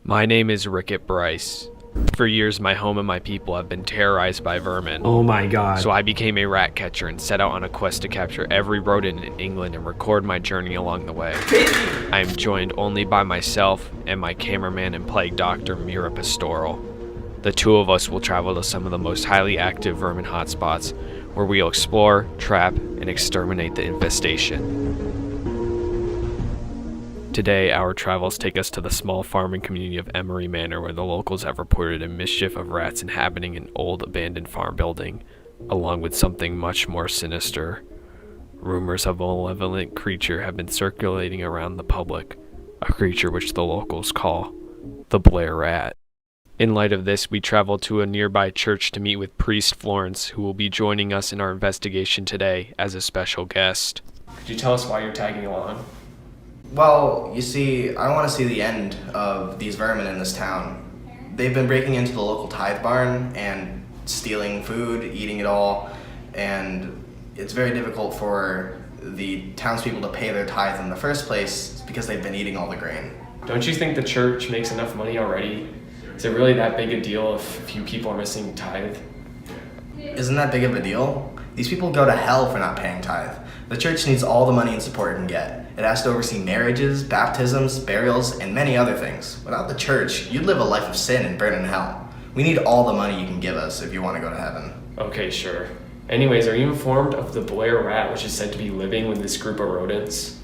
My name is Rickett Bryce. For years, my home and my people have been terrorized by vermin. Oh my god. So I became a rat catcher and set out on a quest to capture every rodent in England and record my journey along the way. I am joined only by myself and my cameraman and plague doctor, Mira Pastoral. The two of us will travel to some of the most highly active vermin hotspots, where we'll explore, trap, and exterminate the infestation. Today, our travels take us to the small farming community of Emery Manor, where the locals have reported a mischief of rats inhabiting an old abandoned farm building, along with something much more sinister. Rumors of a malevolent creature have been circulating around the public, a creature which the locals call the Blair Rat. In light of this, we travel to a nearby church to meet with Priest Florence, who will be joining us in our investigation today as a special guest. Could you tell us why you're tagging along? Well, you see, I want to see the end of these vermin in this town. They've been breaking into the local tithe barn and stealing food, eating it all, and it's very difficult for the townspeople to pay their tithe in the first place because they've been eating all the grain. Don't you think the church makes enough money already? Is it really that big a deal if a few people are missing tithe? Isn't that big of a deal? These people go to hell for not paying tithe. The church needs all the money and support it can get. It has to oversee marriages, baptisms, burials, and many other things. Without the church, you'd live a life of sin and burn in hell. We need all the money you can give us if you want to go to heaven. Okay, sure. Anyways, are you informed of the Blair Rat, which is said to be living with this group of rodents?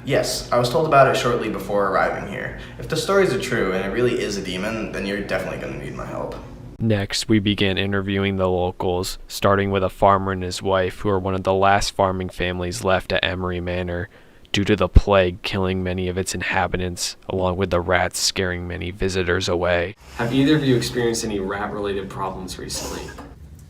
Yes, I was told about it shortly before arriving here. If the stories are true and it really is a demon, then you're definitely going to need my help. Next, we began interviewing the locals, starting with a farmer and his wife, who are one of the last farming families left at Emery Manor, due to the plague killing many of its inhabitants, along with the rats scaring many visitors away. Have either of you experienced any rat-related problems recently?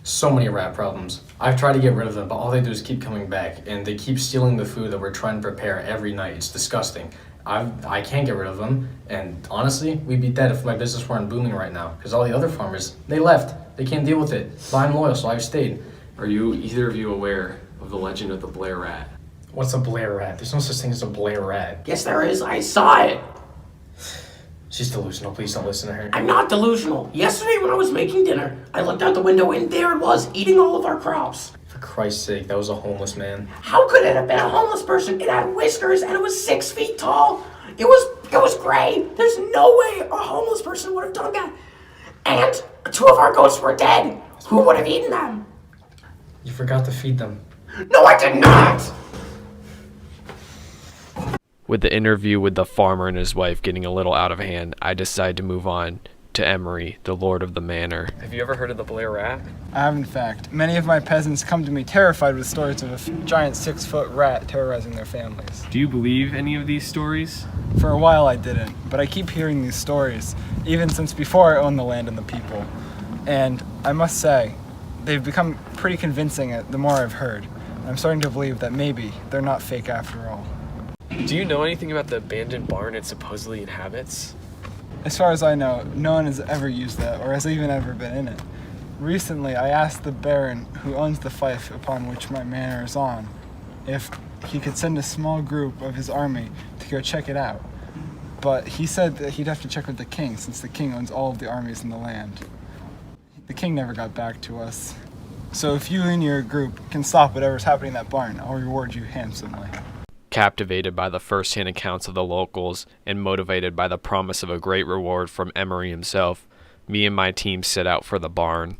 So many rat problems. I've tried to get rid of them, but all they do is keep coming back, and they keep stealing the food that we're trying to prepare every night. It's disgusting. I can't get rid of them, and honestly, we'd be dead if my business weren't booming right now, because all the other farmers, they left. They can't deal with it. But I'm loyal, so I've stayed. Are either of you aware of the legend of the Blair Rat? What's a Blair Rat? There's no such thing as a Blair Rat. Yes, there is. I saw it. She's delusional. Please don't listen to her. I'm not delusional. Yesterday when I was making dinner, I looked out the window and there it was, eating all of our crops. For Christ's sake, that was a homeless man. How could it have been a homeless person? It had whiskers and it was 6 feet tall. It was gray. There's no way a homeless person would have done that. And 2 of our goats were dead. Who would have eaten them? You forgot to feed them. No, I did not. With the interview with the farmer and his wife getting a little out of hand, I decided to move on to Emery, the lord of the manor. Have you ever heard of the Blair Rat? I have, in fact. Many of my peasants come to me terrified with stories of a giant 6-foot rat terrorizing their families. Do you believe any of these stories? For a while I didn't, but I keep hearing these stories, even since before I owned the land and the people. And I must say, they've become pretty convincing the more I've heard. I'm starting to believe that maybe they're not fake after all. Do you know anything about the abandoned barn it supposedly inhabits? As far as I know, no one has ever used that or has even ever been in it. Recently, I asked the Baron who owns the fief upon which my manor is on if he could send a small group of his army to go check it out. But he said that he'd have to check with the king since the king owns all of the armies in the land. The king never got back to us. So if you and your group can stop whatever's happening in that barn, I'll reward you handsomely. Captivated by the first-hand accounts of the locals and motivated by the promise of a great reward from Emery himself, me and my team set out for the barn.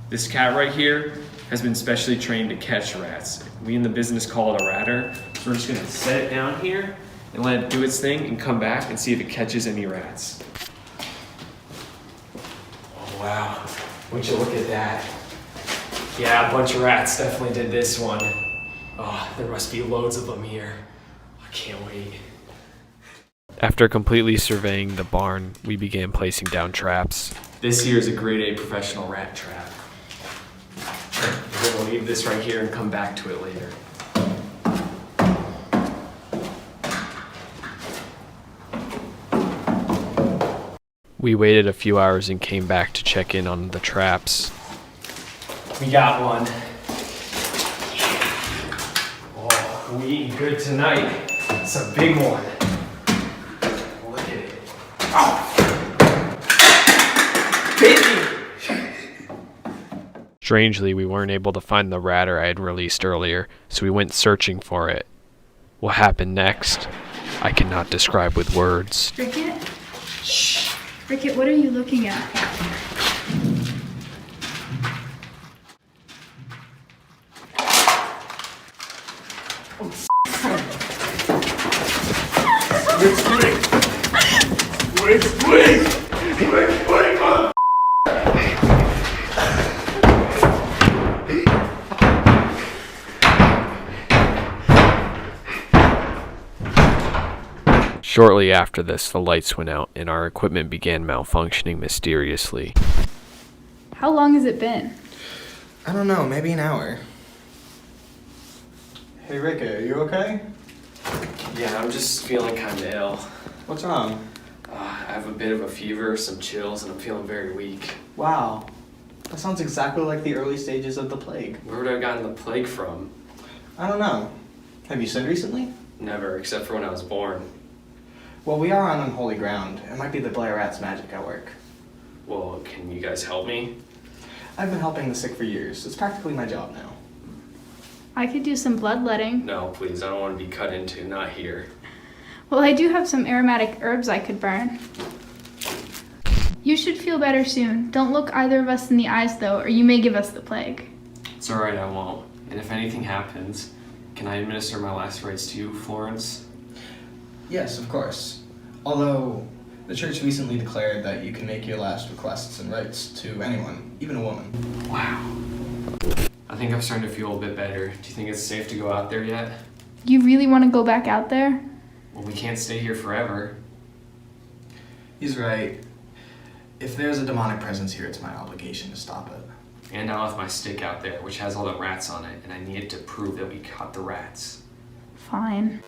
This cat right here has been specially trained to catch rats. We in the business call it a ratter. So we're just gonna set it down here and let it do its thing and come back and see if it catches any rats. Oh wow, would you look at that? Yeah, a bunch of rats definitely did this one. Oh, there must be loads of them here. I can't wait. After completely surveying the barn, we began placing down traps. This here is a grade A professional rat trap. We're gonna leave this right here and come back to it later. We waited a few hours and came back to check in on the traps. We got one. We eating good tonight. It's a big one. Look at it. Oh. Strangely, we weren't able to find the ratter I had released earlier, so we went searching for it. What happened next, I cannot describe with words. Rickett? Shh! Rickett, what are you looking at? Shortly after this, the lights went out and our equipment began malfunctioning mysteriously. How long has it been? I don't know, maybe an hour. Hey Ricky, are you okay? Yeah, I'm just feeling kind of ill. What's wrong? I have a bit of a fever, some chills, and I'm feeling very weak. Wow. That sounds exactly like the early stages of the plague. Where would I have gotten the plague from? I don't know. Have you sinned recently? Never, except for when I was born. Well, we are on unholy ground. It might be the Blair Rat's magic at work. Well, can you guys help me? I've been helping the sick for years. It's practically my job now. I could do some bloodletting. No, please, I don't want to be cut into, not here. Well, I do have some aromatic herbs I could burn. You should feel better soon. Don't look either of us in the eyes, though, or you may give us the plague. It's alright, I won't. And if anything happens, can I administer my last rites to you, Florence? Yes, of course. Although, the church recently declared that you can make your last requests and rites to anyone, even a woman. Wow. I think I'm starting to feel a bit better. Do you think it's safe to go out there yet? You really want to go back out there? Well, we can't stay here forever. He's right. If there's a demonic presence here, it's my obligation to stop it. And I left my stick out there, which has all the rats on it, and I needed to prove that we caught the rats. Fine.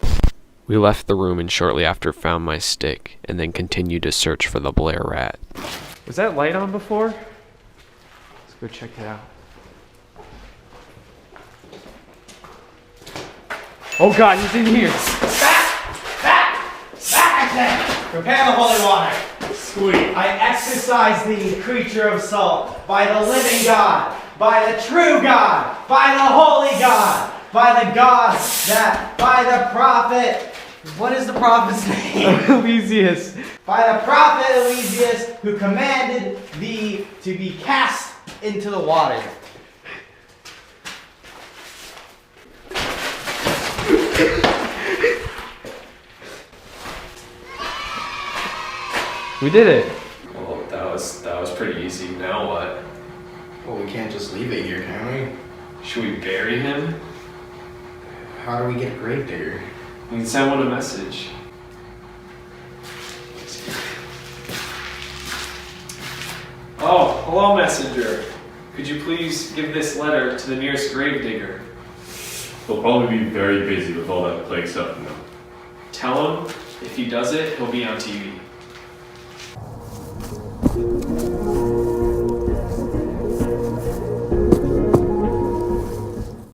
We left the room and shortly after found my stick, and then continued to search for the Blair Rat. Was that light on before? Let's go check it out. Oh god, he's in here! Prepare the holy water. Sweet. I exorcise thee, creature of salt, by the living God, by the true God, by the holy God, by the God that, by the prophet, what is the prophet's name? Elysius. By the prophet Elysius, who commanded thee to be cast into the water. We did it. Well, that was pretty easy. Now what? Well, we can't just leave it here, can Should we bury him? we? How do we get a grave digger? We can send one a message. Oh, hello, messenger. Could you please give this letter to the nearest grave digger? He'll probably be very busy with all that plague stuff now. Tell him if he does it, he'll be on TV.